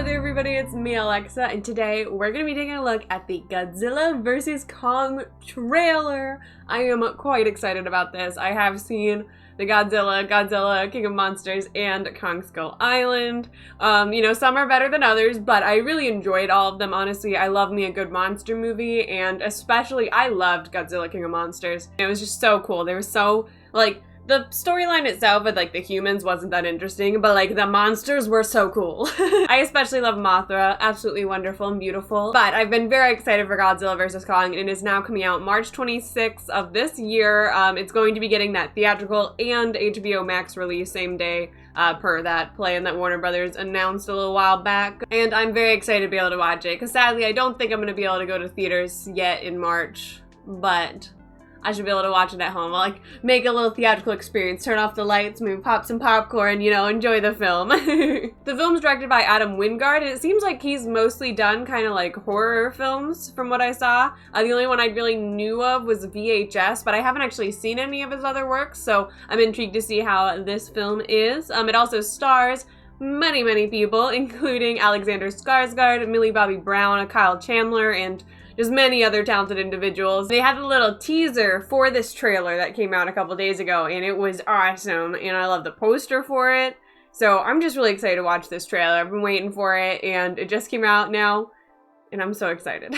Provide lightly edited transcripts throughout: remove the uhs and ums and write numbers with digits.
Hello there everybody, it's me Alexa, and today we're going to be taking a look at the Godzilla vs. Kong trailer. I am quite excited about this. I have seen the Godzilla, King of Monsters, and Kong Skull Island. You know, some are better than others, but I really enjoyed all of them, honestly. I love me a good monster movie, and especially I loved Godzilla, King of Monsters. It was just so cool. They were so, like, the storyline itself with, like, the humans wasn't that interesting, but, like, the monsters were so cool. I especially love Mothra. Absolutely wonderful and beautiful. But I've been very excited for Godzilla vs. Kong, and it is now coming out March 26th of this year. It's going to be getting that theatrical and HBO Max release same day, per that plan that Warner Brothers announced a little while back. And I'm very excited to be able to watch it, because sadly I don't think I'm going to be able to go to theaters yet in March, but I should be able to watch it at home. I'll, like, make a little theatrical experience, turn off the lights, maybe pop some popcorn, you know, enjoy the film. The film's directed by Adam Wingard, and it seems like he's mostly done kind of like horror films from what I saw. The only one I really knew of was VHS, but I haven't actually seen any of his other works, so I'm intrigued to see how this film is. It also stars many people, including Alexander Skarsgård, Millie Bobby Brown, Kyle Chandler, and just many other talented individuals. They had a little teaser for this trailer that came out a couple days ago, and it was awesome, and I love the poster for it. So I'm just really excited to watch this trailer. I've been waiting for it, and it just came out now, and I'm so excited.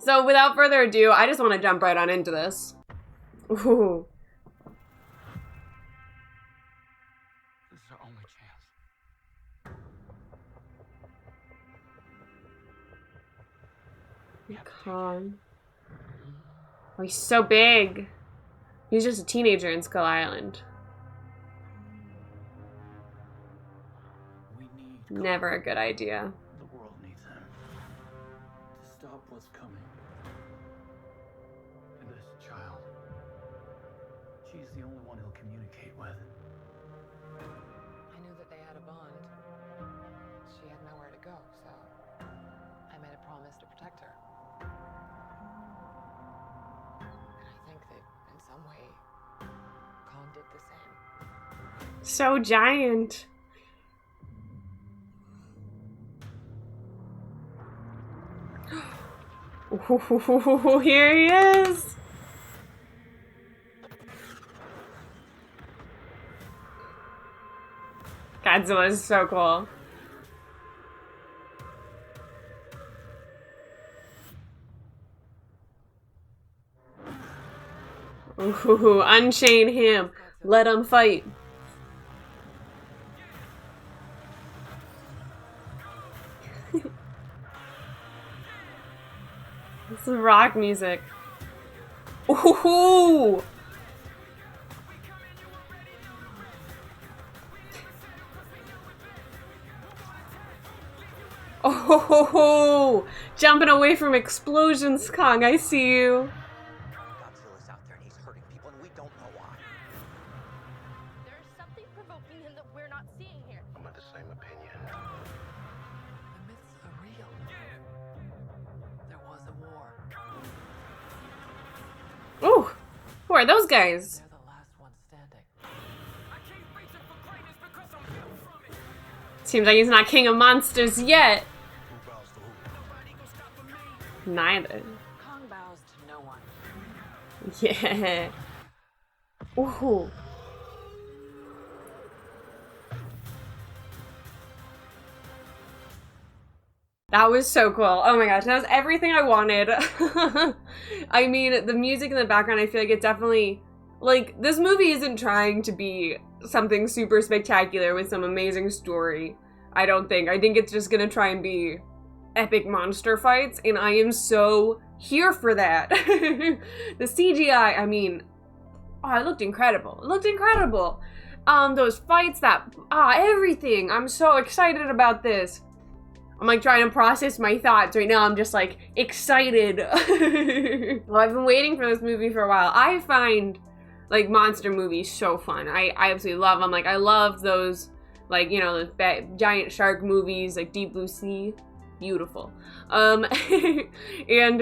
So without further ado, I just want to jump right on into this. Ooh. This is our only chance. Kong. Oh, he's so big. He's just a teenager in Skull Island. We need Never a good idea. The world needs him to stop what's coming. And this child, she's the only one he'll communicate with. I knew that they had a bond. She had nowhere to go, so I made a promise to protect her. And I think that in some way, Kong did the same. So giant. Ooh, here he is. Godzilla is so cool. Ooh, unchain him. Let him fight. This is rock music. Ooh! Oh! Jumping away from explosions, Kong. I see you. Godzilla's out there and he's hurting people and we don't know why. There's something provoking him that we're not seeing here. I'm of the same opinion. The myths are real. There was a war. Ooh! Who are those guys? They're the last one standing. Seems like he's not King of Monsters yet. Neither. Kong bows to no one. Yeah. Ooh. That was so cool. Oh my gosh, that was everything I wanted. I mean, the music in the background, I feel like it definitely, like, this movie isn't trying to be something super spectacular with some amazing story. I don't think. I think it's just gonna try and be epic monster fights, and I am so here for that. The CGI, I mean, oh, it looked incredible. It looked incredible. Those fights, everything. I'm so excited about this. I'm like trying to process my thoughts right now. I'm just like excited. Well, I've been waiting for this movie for a while. I find like monster movies so fun. I absolutely love them. Like I love those, like, you know, those giant shark movies, like Deep Blue Sea. Beautiful. And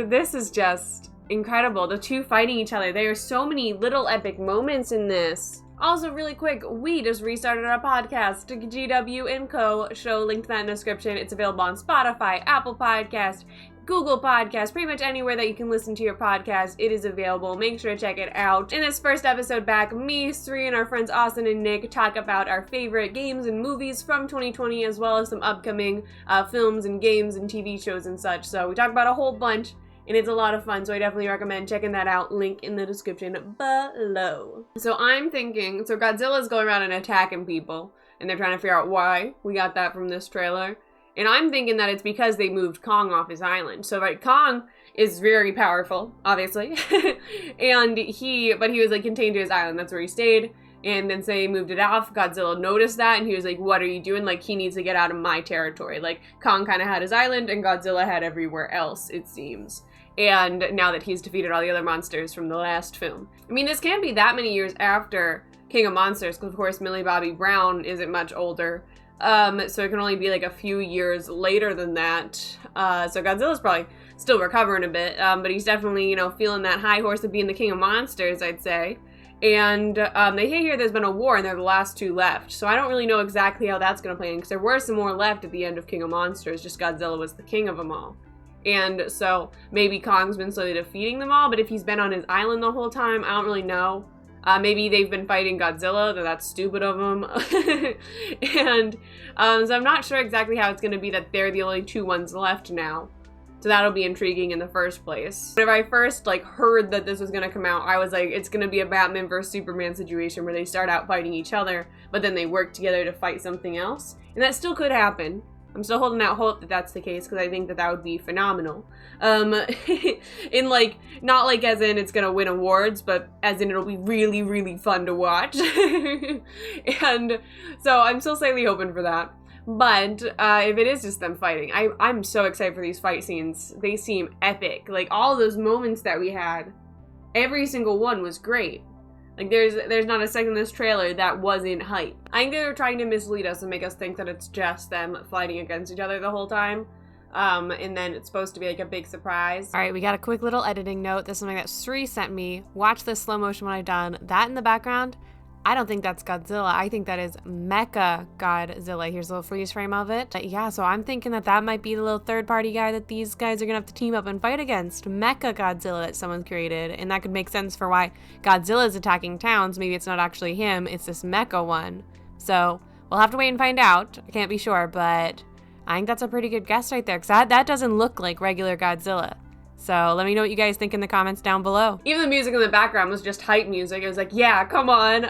this is just incredible. The two fighting each other. There are so many little epic moments in this. Also, really quick, we just restarted our podcast, GW & Co. show, link to that in the description. It's available on Spotify, Apple Podcast, Google Podcast, pretty much anywhere that you can listen to your podcast, it is available. Make sure to check it out. In this first episode back, me, Sri, and our friends Austin and Nick talk about our favorite games and movies from 2020, as well as some upcoming films and games and TV shows and such. So we talk about a whole bunch, and it's a lot of fun, so I definitely recommend checking that out. Link in the description below. So I'm thinking, so Godzilla's going around and attacking people, and they're trying to figure out why. We got that from this trailer. And I'm thinking that it's because they moved Kong off his island. So, right, Kong is very powerful, obviously. And he was, like, contained to his island. That's where he stayed. And then say he moved it off. Godzilla noticed that, and he was like, what are you doing? Like, he needs to get out of my territory. Like, Kong kind of had his island, and Godzilla had everywhere else, it seems. And now that he's defeated all the other monsters from the last film. I mean, this can't be that many years after King of Monsters, because of course Millie Bobby Brown isn't much older. So it can only be like a few years later than that. So Godzilla's probably still recovering a bit, but he's definitely, you know, feeling that high horse of being the King of Monsters, I'd say. And they hear there's been a war and they're the last two left. So I don't really know exactly how that's going to play in, because there were some more left at the end of King of Monsters, just Godzilla was the king of them all. And so maybe Kong's been slowly defeating them all, but if he's been on his island the whole time, I don't really know. Maybe they've been fighting Godzilla, though that's stupid of them. And so I'm not sure exactly how it's going to be that they're the only two ones left now. So that'll be intriguing in the first place. Whenever I first heard that this was going to come out, I was like, it's going to be a Batman vs Superman situation where they start out fighting each other, but then they work together to fight something else. And that still could happen. I'm still holding out hope that that's the case, because I think that that would be phenomenal. In not as in it's gonna win awards, but as in it'll be really, really fun to watch. And so I'm still slightly hoping for that. But if it is just them fighting, I'm so excited for these fight scenes. They seem epic. Like, all those moments that we had, every single one was great. Like, there's not a second in this trailer that wasn't hype. I think they're trying to mislead us and make us think that it's just them fighting against each other the whole time. And then it's supposed to be like a big surprise. All right, we got a quick little editing note. This is something that Sri sent me. Watch this slow motion when I've done. That in the background, I don't think that's Godzilla. I think that is Mecha Godzilla. Here's a little freeze frame of it. But yeah, so I'm thinking that that might be the little third-party guy that these guys are gonna have to team up and fight against. Mecha Godzilla that someone's created. And that could make sense for why Godzilla is attacking towns. Maybe it's not actually him, it's this mecha one. So we'll have to wait and find out. I can't be sure, but I think that's a pretty good guess right there, because that doesn't look like regular Godzilla. So let me know what you guys think in the comments down below. Even the music in the background was just hype music. It was like, yeah, come on.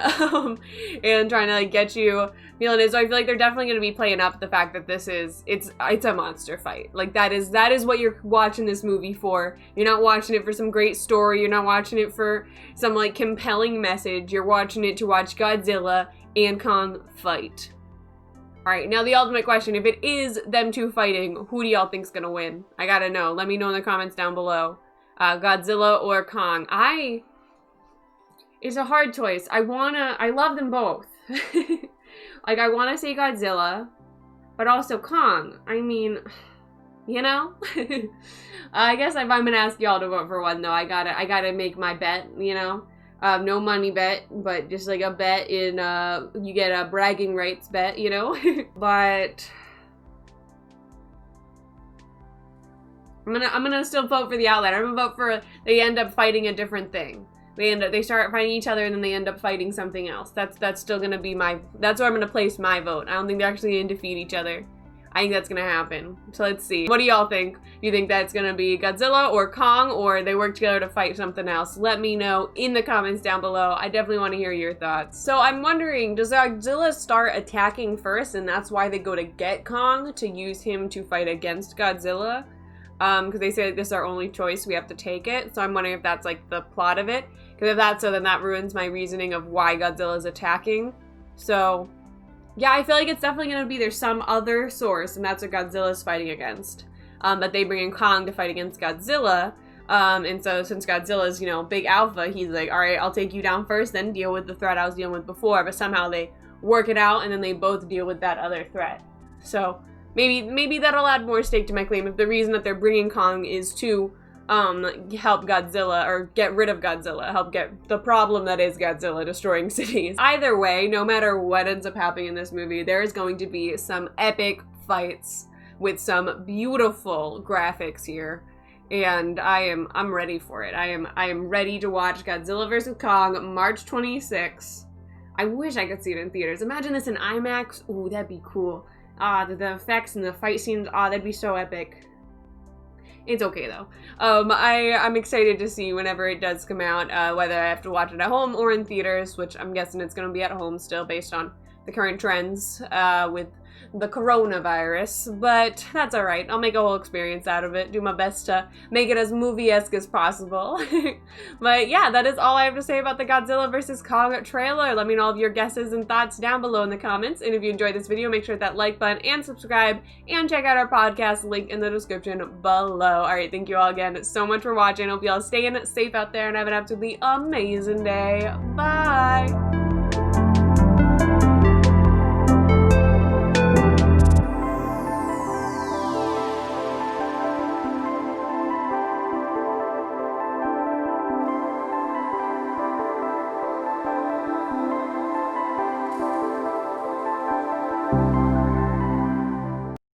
And trying to get you feeling it. So I feel like they're definitely going to be playing up the fact that this is, it's a monster fight. Like, that is what you're watching this movie for. You're not watching it for some great story. You're not watching it for some compelling message. You're watching it to watch Godzilla and Kong fight. Alright, now the ultimate question, if it is them two fighting, who do y'all think's gonna win? I gotta know. Let me know in the comments down below. Godzilla or Kong. It's a hard choice. I love them both. I wanna say Godzilla, but also Kong. I mean, you know? I guess if I'm gonna ask y'all to vote for one, though, I gotta make my bet, you know? No money bet, but just a bet in, you get a bragging rights bet, you know? But I'm gonna still vote for the outlet. I'm gonna vote for they end up fighting a different thing. They start fighting each other and then they end up fighting something else. That's still gonna be that's where I'm gonna place my vote. I don't think they're actually gonna defeat each other. I think that's gonna happen. So let's see. What do y'all think? Do you think that's gonna be Godzilla or Kong, or they work together to fight something else? Let me know in the comments down below. I definitely want to hear your thoughts. So I'm wondering, does Godzilla start attacking first and that's why they go to get Kong to use him to fight against Godzilla? Because they say this is our only choice, we have to take it. So I'm wondering if that's the plot of it. Because if that's so, then that ruins my reasoning of why Godzilla is attacking. So yeah, I feel like it's definitely going to be there's some other source, and that's what Godzilla's fighting against. But they bring in Kong to fight against Godzilla. And so since Godzilla's, big alpha, he's like, all right, I'll take you down first, then deal with the threat I was dealing with before. But somehow they work it out, and then they both deal with that other threat. So maybe that'll add more stake to my claim if the reason that they're bringing Kong is to help Godzilla, or get rid of Godzilla, help get the problem that is Godzilla destroying cities. Either way, no matter what ends up happening in this movie, there is going to be some epic fights with some beautiful graphics here. And I'm ready for it. I am ready to watch Godzilla vs. Kong March 26th. I wish I could see it in theaters. Imagine this in IMAX. Ooh, that'd be cool. The effects and the fight scenes, that'd be so epic. It's okay though. I'm excited to see whenever it does come out, whether I have to watch it at home or in theaters, which I'm guessing it's gonna be at home still based on the current trends with the coronavirus, but that's alright. I'll make a whole experience out of it, do my best to make it as movie-esque as possible. But yeah, that is all I have to say about the Godzilla vs. Kong trailer. Let me know all of your guesses and thoughts down below in the comments, and if you enjoyed this video, make sure to hit that like button and subscribe, and check out our podcast link in the description below. Alright, thank you all again so much for watching. Hope you all staying safe out there and have an absolutely amazing day. Bye!